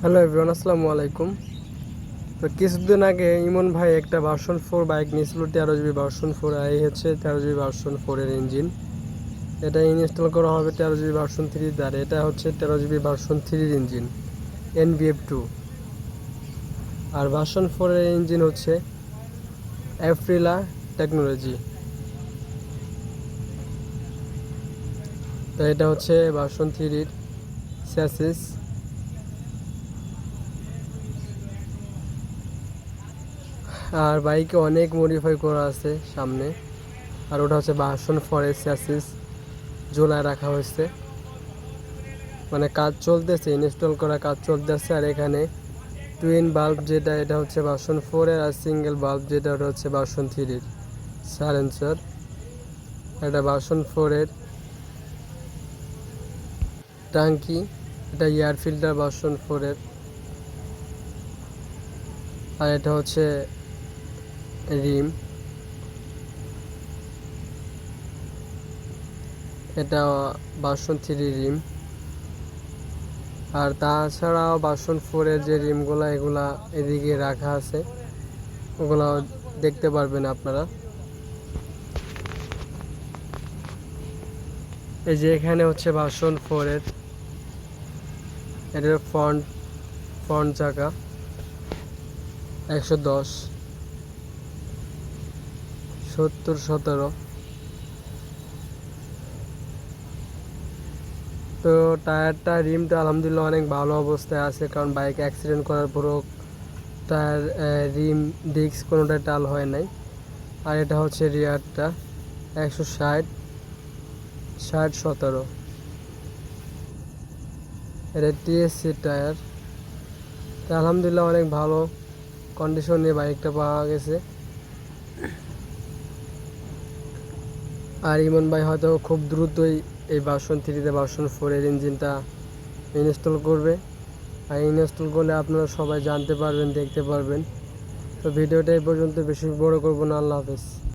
Hello everyone, আসসালামু আলাইকুম। তো কিছুদিন আগে ইমন ভাই একটা ভার্সন 4 বাইক নিয়েছিল, 13 GB ভার্সন 4। এই হচ্ছে 13 GB ভার্সন 4 এর ইঞ্জিন। এটা ইনস্টল করা হবে 13 GB ভার্সন 3 দ্বারা। এটা হচ্ছে 13 GB ভার্সন 3 ইঞ্জিন, NBF2। আর ভার্সন 4 এর ইঞ্জিন হচ্ছে অ্যাপ্রিলা টেকনোলজি। তো এটা হচ্ছে ভার্সন 3 স্যাসিস। আর বাইকে অনেক মডিফাই করা আছে সামনে। আর ওটা হচ্ছে ভার্সন 4 স্যাসিস ঝোলায় রাখা হয়েছে, মানে কাজ চলতেছে, ইনস্টল করা কাজ চলতেছে। আর এখানে টুইন বাল্ব যেটা, এটা হচ্ছে ভার্সন 4 এর। আর সিঙ্গেল বাল্ব যেটা, ওটা হচ্ছে ভার্সন 3 এর সাইলেন্সার। এটা ভার্সন 4 এর টাঙ্কি, এটা এয়ার ফিল্টার ভার্সন 4 এর। আর এটা হচ্ছে রিম, এটা ভার্সন 3 রিম। আর তাছাড়াও ভার্সন 4 এর যে রিমগুলো, এগুলা এদিকে রাখা আছে, ওগুলো দেখতে পারবেন আপনারা। এই যে এখানে হচ্ছে ভার্সন 4 এর, এটার ফ্রন্ট চাকা 110 70 17। তো টায়ারটা, রিমটা আলহামদুলিল্লাহ অনেক ভালো অবস্থায় আছে, কারণ বাইক অ্যাক্সিডেন্ট করার পরও টায়ার, রিম, ডিস্ক কোনোটাই টাল হয় নাই। আর এটা হচ্ছে রিয়ারটা 160 60 17। এটা TSC টায়ার। তো আলহামদুলিল্লাহ অনেক ভালো কন্ডিশনে বাইকটা পাওয়া গেছে। আর ইমন ভাই হয়তো খুব দ্রুতই এই ভার্সন 3 ভার্সন 4 এর ইঞ্জিনটা ইনস্টল করবে। আর ইনস্টল করলে আপনারা সবাই জানতে পারবেন, দেখতে পারবেন। তো ভিডিওটা এই পর্যন্ত, বেশি বড় করব না। আল্লাহ হাফেজ।